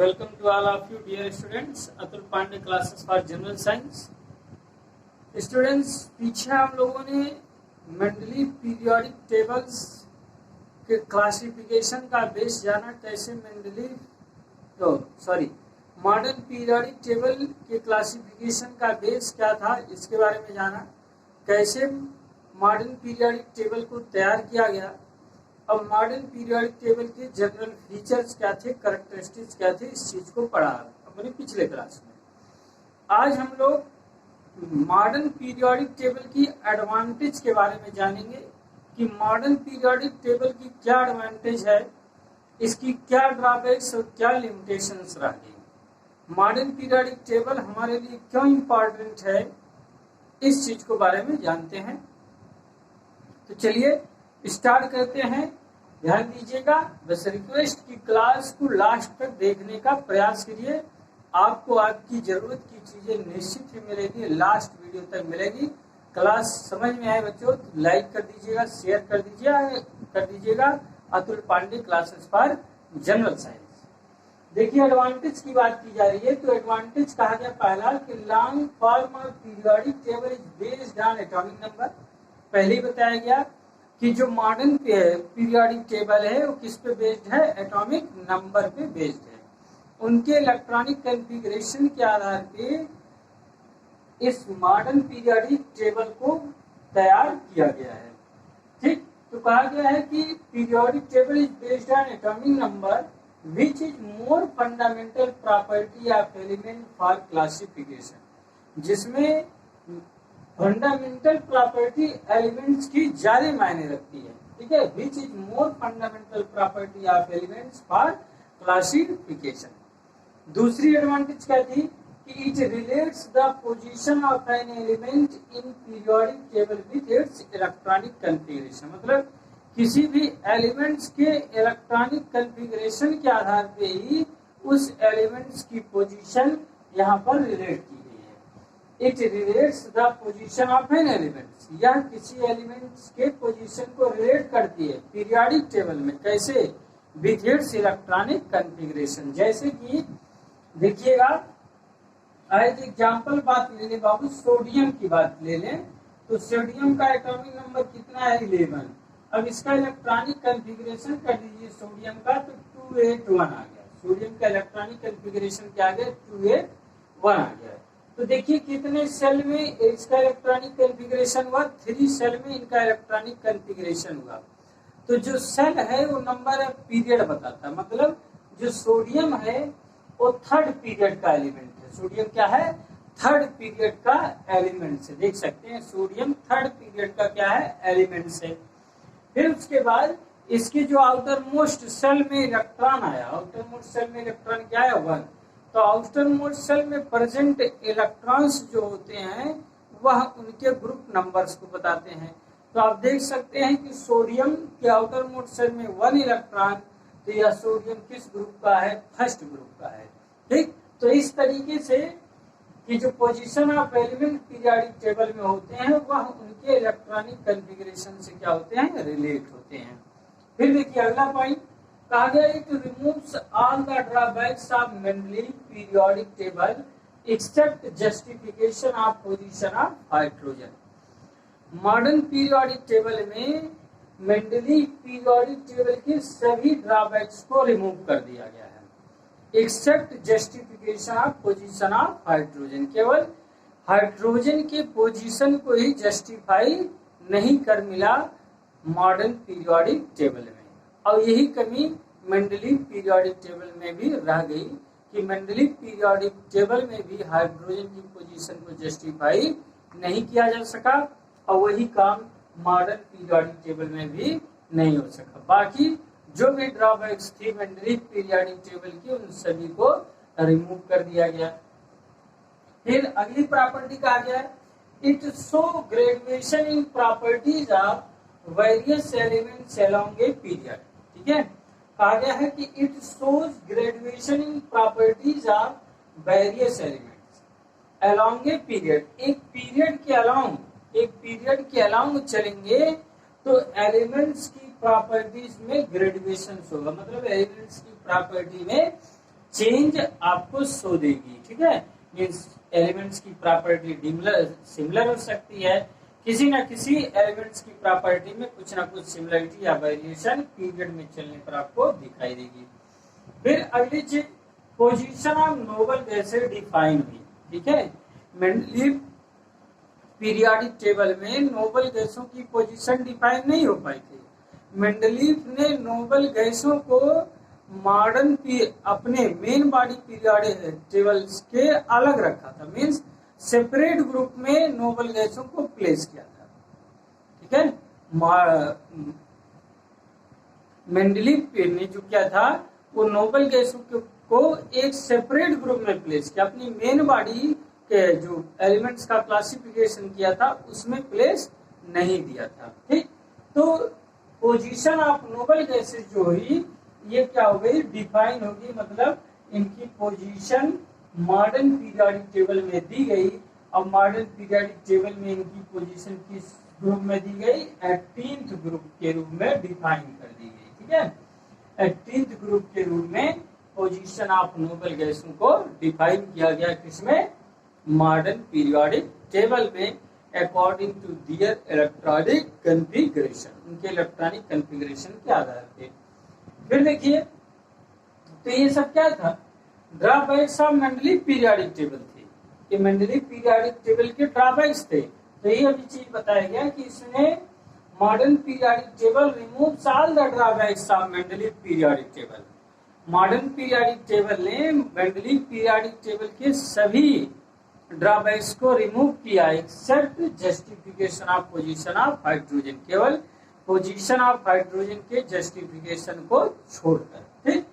Welcome to all of you dear students. Atul Pandey classes for general science. Students, पीछे हम लोगों ने मेंडली पीरियोडिक टेबल्स के क्लासिफिकेशन का बेस जाना, कैसे मॉडर्न पीरियोडिक टेबल के क्लासिफिकेशन का बेस क्या था इसके बारे में जाना, कैसे मॉडर्न पीरियोडिक टेबल को तैयार किया गया। अब मॉडर्न पीरियोडिक टेबल के जनरल फीचर्स क्या थे, कैरेक्टरिस्टिक्स क्या थे, इस चीज को पढ़ा अपने पिछले क्लास में। आज हम लोग मॉडर्न पीरियोडिक टेबल की एडवांटेज के बारे में जानेंगे कि मॉडर्न पीरियोडिक टेबल की क्या एडवांटेज है, इसकी क्या ड्रॉबैक्स और क्या लिमिटेशंस रह गई, मॉडर्न पीरियोडिक टेबल हमारे लिए क्यों इम्पोर्टेंट है, इस चीज को बारे में जानते हैं। तो चलिए स्टार्ट करते हैं। ध्यान दीजिएगा, बस रिक्वेस्ट की क्लास को लास्ट तक देखने का प्रयास करिए। आपको आपकी जरूरत की चीजें निश्चित ही मिलेगी, लास्ट वीडियो तक मिलेगी। क्लास समझ में आए बच्चों तो लाइक कर दीजिएगा, शेयर कर दीजिएगा Atul Pandey classes for general science. देखिए एडवांटेज की बात की जा रही है, तो एडवांटेज कहा गया पहला कि long form of periodic table is based on atomic number. पहले ही बताया गया कि जो मॉडर्न पीरियोडिक टेबल है वो किस पे बेस्ड है, एटॉमिक नंबर पे बेस्ड है। उनके इलेक्ट्रॉनिक कॉन्फ़िगरेशन के आधार पे इस मॉडर्न पीरियोडिक टेबल को तैयार किया गया है। ठीक, तो कहा गया है कि periodic table is based on atomic number which is more fundamental property of element for classification, जिसमें फंडामेंटल प्रॉपर्टी एलिमेंट्स की ज्यादा मायने रखती है। ठीक है, which is more fundamental property of elements for classification. दूसरी एडवांटेज क्या थी कि it relates the position of an element in periodic table with its electronic configuration, मतलब किसी भी एलिमेंट्स के इलेक्ट्रॉनिक कॉन्फ़िगरेशन के आधार पे ही उस एलिमेंट्स की पोजीशन यहाँ पर रिलेट की। It relates the position of an element, यह किसी एलिमेंट्स के पोजीशन को रिलेट करती है पीरियोडिक टेबल में। कैसे? With its electronic configuration. जैसे कि देखिएगा, एज एग्जांपल बात ले लें बाबू, सोडियम की बात ले लें तो सोडियम का एटॉमिक नंबर कितना है, 11। अब इसका इलेक्ट्रॉनिक कॉन्फ़िगरेशन कर दीजिए सोडियम का, तो 281 आ गया। सोडियम का इलेक्ट्रॉनिक कॉन्फ़िगरेशन क्या आ गया, 281 आ गया। तो देखिए कितने सेल में इसका इलेक्ट्रॉनिक कॉन्फ़िगरेशन हुआ, 3 सेल में इनका इलेक्ट्रॉनिक कॉन्फ़िगरेशन हुआ। तो जो सेल है वो नंबर ऑफ पीरियड बताता है, मतलब जो सोडियम है वो थर्ड पीरियड का एलिमेंट है। सोडियम क्या है, थर्ड पीरियड का एलिमेंट है। देख सकते हैं सोडियम थर्ड पीरियड का क्या है, एलिमेंट है। फिर उसके बाद इसके जो आउटर मोस्ट सेल में इलेक्ट्रॉन आया, आउटर मोस्ट सेल में इलेक्ट्रॉन क्या है, 1। तो आउटर मोस्ट सेल में प्रेजेंट इलेक्ट्रॉन्स जो होते हैं वह उनके ग्रुप नंबर्स को बताते हैं। तो आप देख सकते हैं कि सोडियम के आउटर मोस्ट सेल में 1 इलेक्ट्रॉन, तो यह सोडियम किस ग्रुप का है, फर्स्ट ग्रुप का है। ठीक, तो इस तरीके से कि जो position of element periodic table में होते हैं वह उनके इलेक्ट्रॉनिक कॉन्फ़िगरेशन से क्या होते हैं, रिलेट होते हैं। फिर देखिए अगला पॉइंट कहा गया, it removes all the drawbacks of Mendeleev periodic table except justification of position of hydrogen. Modern periodic table में मेंडली पीरियोडिक टेबल के सभी ड्रॉबैक्स को रिमूव कर दिया गया है, except justification of position of hydrogen. केवल हाइड्रोजन के पोजीशन को ही जस्टिफाई नहीं कर मिला मॉडर्न पीरियोडिक टेबल में। और यही कमी मेंडली पीरियोडिक टेबल में भी रह गई कि मेंडली पीरियोडिक टेबल में भी हाइड्रोजन की पोजीशन को जस्टिफाई नहीं किया जा सका, और वही काम मॉडर्न पीरियोडिक टेबल में भी नहीं हो सका। बाकी जो भी ड्रॉबैक्स थी मेंडली पीरियोडिक टेबल की, उन सभी को रिमूव कर दिया गया। फिर अगली प्रॉपर्टी कहा गया, it show graduation in properties of various elements along a period. ठीक है, कहा गया है कि it shows graduation in properties of various elements along a period. एक पीरियड के अलोंग चलेंगे तो एलिमेंट्स की प्रॉपर्टीज में ग्रेजुएशन होगा, मतलब एलिमेंट्स की प्रॉपर्टी में चेंज आपको शो देगी। ठीक है, मीन्स एलिमेंट्स की प्रॉपर्टी सिमिलर हो सकती है, किसी ना किसी एलिमेंट्स की प्रॉपर्टी में कुछ ना कुछ सिमिलरिटी या वेरिएशन पीरियड में चलने पर आपको दिखाई देगी। फिर अगली चीज, position of noble gases define हुई। ठीक है, मेंडलीव पीरियोडिक टेबल में नोबल गैसों की पोजीशन डिफाइन नहीं हो पाई थी। मेंडलीव ने नोबल गैसों को मॉडर्न अपने मेन बॉडी पीरियोडिक टेबल्स के अलग रखा था, मींस सेपरेट ग्रुप में नोबल गैसों को प्लेस किया था। ठीक है, मेंडलीव ने जो किया था वो नोबल गैसों को एक सेपरेट ग्रुप में प्लेस किया, अपनी मेन बॉडी के जो एलिमेंट्स का क्लासिफिकेशन किया था उसमें प्लेस नहीं दिया था। ठीक, तो पोजीशन ऑफ नोबल गैसेस जो हुई ये क्या हो गई, डिफाइन होगी, मतलब इनकी पोजीशन मॉडर्न पीरियोडिक टेबल में दी गई। अब मॉडर्न पीरियोडिक टेबल में इनकी पोजीशन किस ग्रुप में दी गई, 18th ग्रुप के रूप में डिफाइन कर दी गई। ठीक है, 18th ग्रुप के रूप में पोजीशन ऑफ नोबल गैसों को डिफाइन किया गया, किसमें, मॉडर्न पीरियोडिक टेबल में, according to their electronic configuration, उनके इलेक्ट्रॉनिक कॉन्फ़िगरेशन के आधार पे। फिर देखिए, तो ये सब क्या था, drawbacks of Mendeleev periodic table थे, ये मेंडलीव पीरियोडिक टेबल के ड्रॉबैक्स थे। तो ये अभी चीज बताया गया कि इसने modern periodic table removes all the drawbacks of Mendeleev periodic table. Modern periodic table ने मेंडलीव पीरियोडिक टेबल के सभी ड्रॉबैक्स को रिमूव किया, except justification of position of hydrogen, केवल पोजीशन ऑफ हाइड्रोजन के जस्टिफिकेशन को छोड़कर। ठीक,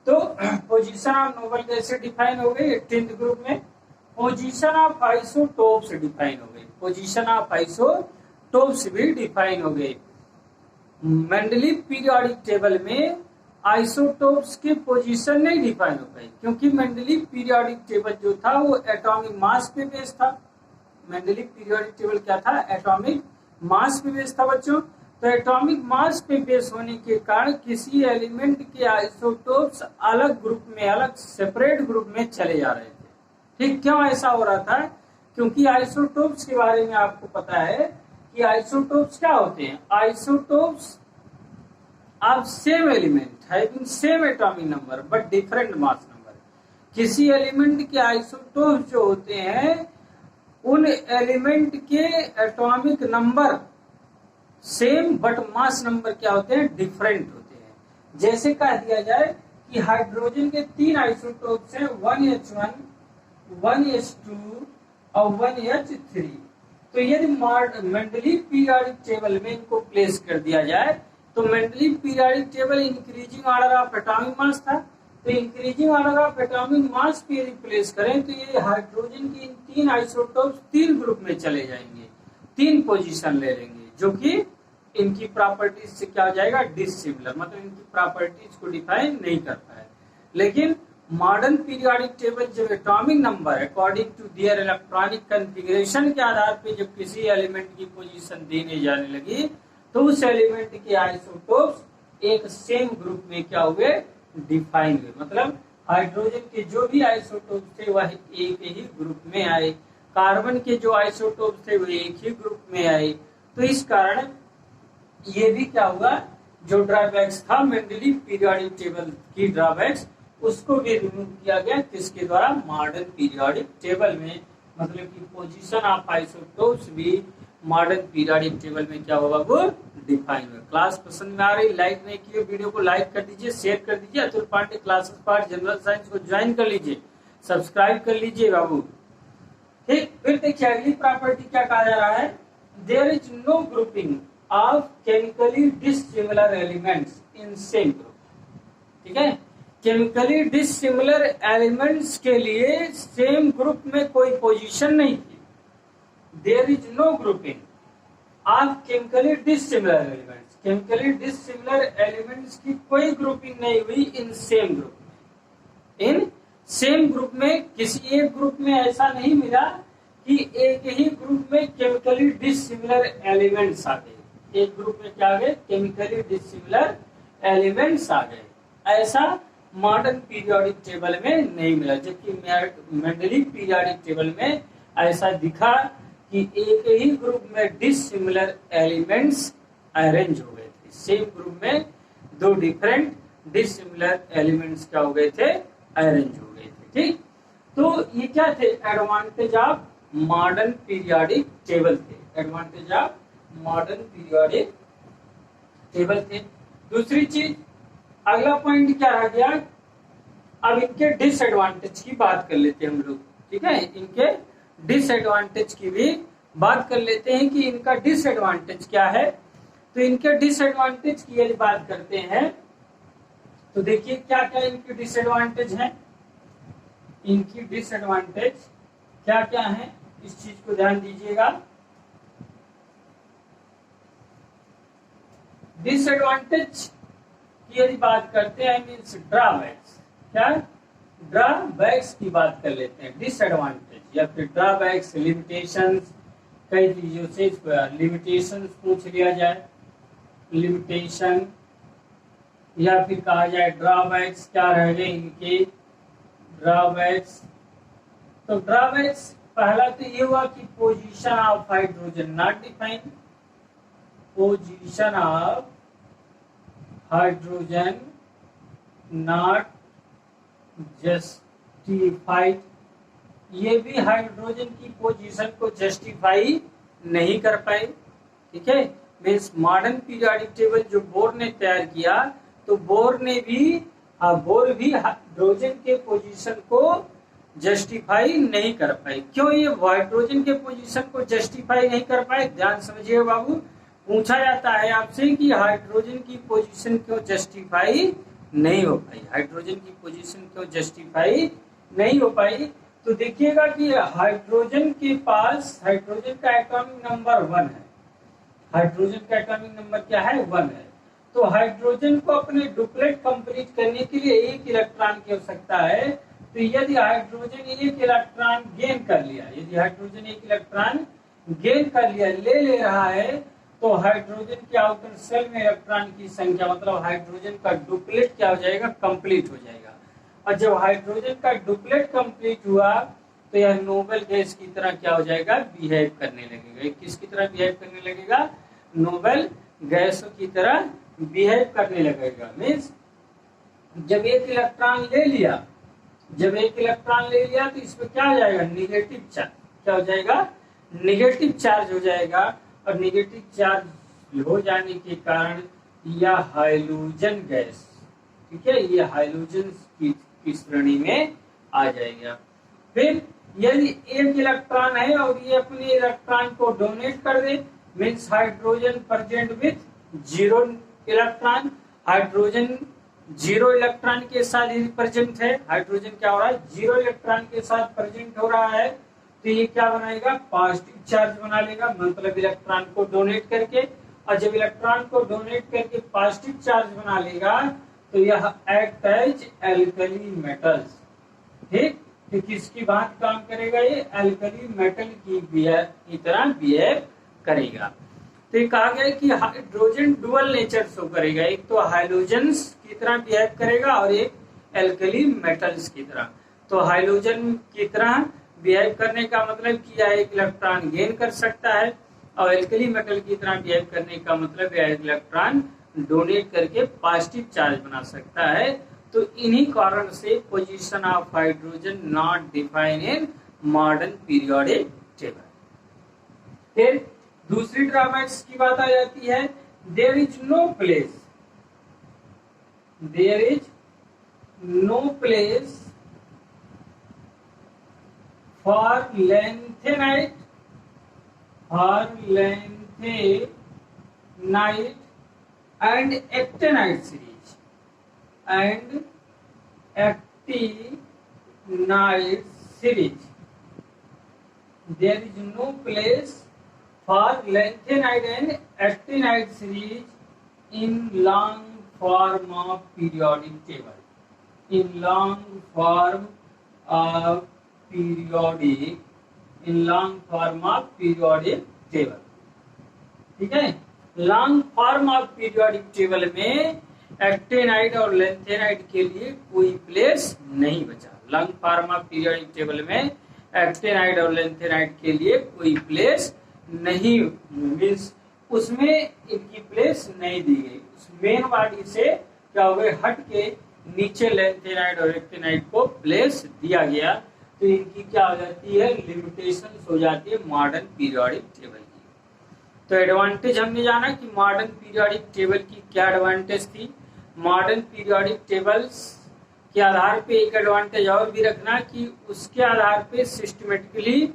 तो position of noble gases define हो गई 18th ग्रुप में। पोजीशन ऑफ आइसोटोप्स डिफाइन हो गई, पोजीशन ऑफ आइसोटोप्स भी डिफाइन हो गई। मेंडलीव पीरियोडिक टेबल में आइसोटोप्स की पोजीशन नहीं डिफाइन हो पाई, क्योंकि मेंडलीव पीरियोडिक टेबल जो था वो एटॉमिक मास पे बेस था। मेंडलीव पीरियोडिक टेबल क्या था, एटॉमिक मास पे बेस था बच्चों। तो एटॉमिक मास पे बेस होने के कारण किसी एलिमेंट के आइसोटोप्स अलग ग्रुप में, अलग सेपरेट ग्रुप में चले जा रहे थे। ठीक, क्यों ऐसा हो रहा था, क्योंकि आइसोटोप्स के बारे में आपको पता है कि आइसोटोप्स क्या होते हैं, isotopes of same element having same atomic number but different mass number. किसी एलिमेंट के आइसोटोप्स जो होते हैं उन एलिमेंट के atomic number same but mass number क्या होते हैं, डिफरेंट होते हैं। जैसे कह दिया जाए कि हाइड्रोजन के 3 आइसोटोप्स हैं, 1H1, 1H2 और 1H3। तो यदि मेंडलीव पीरियोडिक टेबल में इनको प्लेस कर दिया जाए तो Mendeleev periodic table increasing order of atomic mass था, तो increasing order of atomic mass पे यदि प्लेस करें तो ये हाइड्रोजन की इन 3 आइसोटोप्स 3 ग्रुप में चले जाएंगे, 3 पोजीशन ले लेंगे, जो कि इनकी प्रॉपर्टीज से क्या हो जाएगा, डिसिमिलर, मतलब इनकी प्रॉपर्टीज को डिफाइन नहीं करता है। लेकिन मॉडर्न पीरियोडिक टेबल जब atomic number according to their electronic configuration के आधार पे जब किसी एलिमेंट की पोजीशन देने जाने लगी तो उस एलिमेंट के आइसोटोप्स एक सेम ग्रुप में क्या हुए, डिफाइन हुए, मतलब हाइड्रोजन के जो भी आइसोटोप्स थे वह एक ही ग्रुप में आए, कार्बन के जो आइसोटोप्स थे वो एक ही ग्रुप में आए। तो इस कारण ये भी क्या हुआ, जो ड्रॉबैक्स था मेंडलीव पीरियोडिक टेबल की ड्रॉबैक्स, उसको भी रिमूव किया गया, किसके द्वारा, मॉडर्न पीरियोडिक टेबल में, मतलब कि पोजीशन ऑफ आइसोटोप्स भी मॉडर्न पीरियोडिक टेबल में क्या होगा, वो डिफाइन हुआ। क्लास पसंद में आ रही, लाइक नहीं किए वीडियो को लाइक कर दीजिए, शेयर कर दीजिए, Atul Pandey classes part general science को ज्वाइन कर लीजिए, सब्सक्राइब कर लीजिए बाबू। ठीक, फिर देखिए अगली प्रॉपर्टी क्या कहा जा रहा है, there is no grouping of chemically dissimilar elements in same group. ठीक है, केमिकली डिसिमिलर एलिमेंट्स के लिए सेम ग्रुप में कोई पोजीशन नहीं थी। There is no grouping of chemically dissimilar elements, chemically dissimilar elements की कोई ग्रुपिंग नहीं हुई इन सेम ग्रुप में। इन सेम ग्रुप में किसी एक ग्रुप में ऐसा नहीं मिला कि एक ही ग्रुप में केमिकली डिसिमिलर एलिमेंट्स आ गए, एक ग्रुप में क्या आ गए, केमिकली डिसिमिलर एलिमेंट्स आ गए, ऐसा मॉडर्न पीरियोडिक टेबल में नहीं मिला, जबकि मेंडलीव पीरियोडिक टेबल में ऐसा दिखा कि एक ही ग्रुप में डिसिमिलर एलिमेंट्स अरेंज हो गए थे, सेम ग्रुप में दो डिफरेंट डिसिमिलर एलिमेंट्स क्या हो गए थे, अरेंज हो गए थे। ठीक, तो ये क्या थे, advantage of modern periodic table थे, advantage of modern periodic table थे। दूसरी चीज, अगला पॉइंट क्या रह गया, अब इनके डिसएडवांटेज की बात कर लेते हैं हम लोग। ठीक है, इनके डिसएडवांटेज की भी बात कर लेते हैं कि इनका डिसएडवांटेज क्या है। तो इनके डिसएडवांटेज की यदि बात करते हैं तो देखिए क्या क्या इनकी डिसएडवांटेज है। इनकी डिसएडवांटेज क्या क्या है, इस चीज को ध्यान दीजिएगा। डिसएडवांटेज की यदि बात करते हैं मीन्स ड्रॉबैक्स, क्या ड्रॉबैक्स की बात कर लेते हैं। डिसएडवांटेज या फिर ड्रॉबैक्स, लिमिटेशंस, कई चीजों से लिमिटेशंस पूछ लिया जाए, लिमिटेशन या फिर कहा जाए ड्रॉबैक्स क्या रह गए इनके ड्रॉबैक्स। तो ड्रॉबैक्स पहला तो ये हुआ कि position of hydrogen not defined, position of hydrogen not justified, ये भी हाइड्रोजन की पोजीशन को जस्टिफाई नहीं कर पाए। ठीक है, मीन्स मॉडर्न पीरियोडिक टेबल जो बोर ने तैयार किया, तो बोर भी हाइड्रोजन के पोजीशन को जस्टिफाई नहीं कर पाए। क्यों ये हाइड्रोजन के पोजीशन को जस्टिफाई नहीं कर पाए, ध्यान समझिए बाबू। पूछा जाता है आपसे कि हाइड्रोजन की पोजीशन क्यों जस्टिफाई नहीं हो पाई, हाइड्रोजन की पोजीशन क्यों जस्टिफाई नहीं हो पाई। तो देखिएगा कि हाइड्रोजन के पास हाइड्रोजन का एटॉमिक नंबर 1 है, हाइड्रोजन का एटॉमिक नंबर क्या है, 1 है। तो हाइड्रोजन को अपने डुप्लेट कंप्लीट करने के लिए एक इलेक्ट्रॉन की आवश्यकता है। तो यदि हाइड्रोजन एक इलेक्ट्रॉन गेन कर लिया, यदि हाइड्रोजन एक इलेक्ट्रॉन गेन कर लिया, ले रहा है, तो हाइड्रोजन के आउटर सेल में इलेक्ट्रॉन की संख्या मतलब हाइड्रोजन का डुप्लेट क्या हो जाएगा, कंप्लीट हो जाएगा। और जब हाइड्रोजन का डुप्लेट कंप्लीट हुआ तो यह नोबल गैस की तरह क्या हो जाएगा, बिहेव करने लगेगा। किसकी तरह बिहेव करने लगेगा, नोबल गैस की तरह बिहेव करने लगेगा। मीन्स जब एक इलेक्ट्रॉन ले लिया, जब एक इलेक्ट्रॉन ले लिया तो इसमें क्या हो जाएगा, निगेटिव चार्ज, क्या हो जाएगा, निगेटिव चार्ज हो जाएगा। और निगेटिव चार्ज हो जाने के कारण यह हाइड्रोजन गैस, ठीक है, ये हाइड्रोजन की श्रेणी में आ जाएगा। फिर यदि एक इलेक्ट्रॉन है और ये अपने इलेक्ट्रॉन को डोनेट कर दे, means hydrogen present with 0 electron, hydrogen 0 electron के साथ प्रेजेंट है, हाइड्रोजन क्या हो रहा है, 0 इलेक्ट्रॉन के साथ प्रेजेंट हो रहा है। तो ये क्या बनाएगा, पॉजिटिव चार्ज बना लेगा, मतलब इलेक्ट्रॉन को डोनेट करके। और जब इलेक्ट्रॉन को डोनेट करके पॉजिटिव चार्ज बना लेगा तो यह एक्ट एज एल्कली मेटल्स। ठीक, तो किसकी बात काम करेगा, ये एल्कली मेटल की तरह बिहेव करेगा। तो ये कहा गया कि हाइड्रोजन डुअल नेचर शो करेगा, एक तो हाइड्रोजन्स की तरह बिहेव करेगा और एक एल्कली मेटल्स की तरह। तो हाइड्रोजन की तरह बिहेव करने का मतलब कि यह एक इलेक्ट्रॉन गेन कर सकता है, और एल्कली मेटल की तरह बिहेव करने का मतलब यह इलेक्ट्रॉन डोनेट करके पॉजिटिव चार्ज बना सकता है। तो इन्हीं कारण से position of hydrogen not define in modern periodic table. फिर दूसरी ड्रॉबैक्स की बात आ जाती है, there is no place, there is no place for lanthanide, and actinide series, and actinide series. There is no place for lanthanide and actinide series in long form of periodic table. In long form of periodic table. ठीक है, long form of periodic table में actinide और lanthanide के लिए कोई place नहीं बचा। Lung pharma periodic table में एक्टेनाइड और लेंथेनाइड के लिए कोई प्लेस नहीं, मीन्स उसमें इनकी प्लेस नहीं दी गई। उस मेन बॉडी से क्या हो गए, हट के नीचे लेंथेनाइड और एक्टेनाइड को प्लेस दिया गया, तो इनकी क्या हो जाती है, लिमिटेशंस हो जाती है मॉडर्न पीरियोडिक टेबल की। तो एडवांटेज हमने जाना कि मॉडर्न पीरियोडिक टेबल की क्या एडवांटेज थी। मॉडर्न पीरियोडिक टेबल्स के आधार पे एक एडवांटेज और भी रखना कि उसके आधार पे सिस्टमेटिकली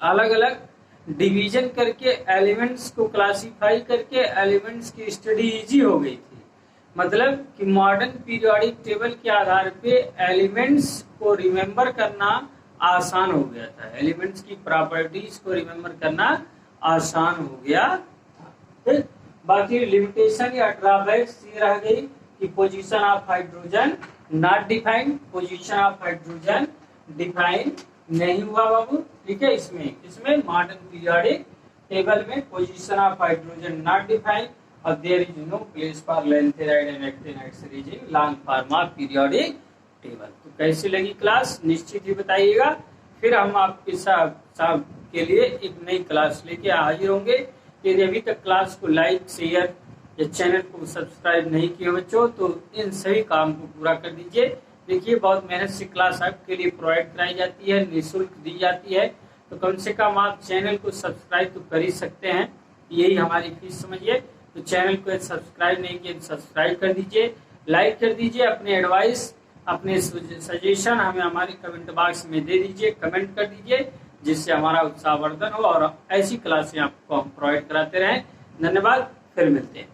अलग अलग डिवीजन करके एलिमेंट्स को क्लासिफाई करके एलिमेंट्स की स्टडी इजी हो गई थी। मतलब कि मॉडर्न पीरियोडिक टेबल के आधार पे एलिमेंट्स को रिमेम्बर करना आसान हो गया था, एलिमेंट्स की प्रॉपर्टीज को रिमेम्बर करना आसान हो गया था। बाकी लिमिटेशन या ड्रॉबैक्स ये रह गई कि position of hydrogen not defined, position of hydrogen define नहीं हुआ बाबू, ठीक है। इसमें मॉडर्न पीरियोडिक टेबल में position of hydrogen not defined और there is no place for lanthanide and actinide series in long form periodic table. तो कैसी लगी क्लास निश्चित ही बताइएगा। फिर हम आपके साथ के लिए एक नई क्लास लेके हाजिर होंगे। यदि अभी तक क्लास को लाइक शेयर या चैनल को सब्सक्राइब नहीं किए बच्चों, तो इन सभी काम को पूरा कर दीजिए। देखिए बहुत मेहनत से क्लास आपके लिए प्रोवाइड कराई जाती है, निःशुल्क दी जाती है, तो कम से कम आप चैनल को सब्सक्राइब तो कर ही सकते हैं, यही हमारी फीस समझिए। तो चैनल को सब्सक्राइब नहीं किए सब्सक्राइब कर दीजिए, लाइक कर दीजिए, अपने एडवाइस अपने सजेशन हमें हमारे कमेंट बॉक्स में दे दीजिए, कमेंट कर दीजिए, जिससे हमारा उत्साहवर्धन हो और ऐसी क्लासें आपको हम प्रोवाइड कराते रहें। धन्यवाद, फिर मिलते हैं।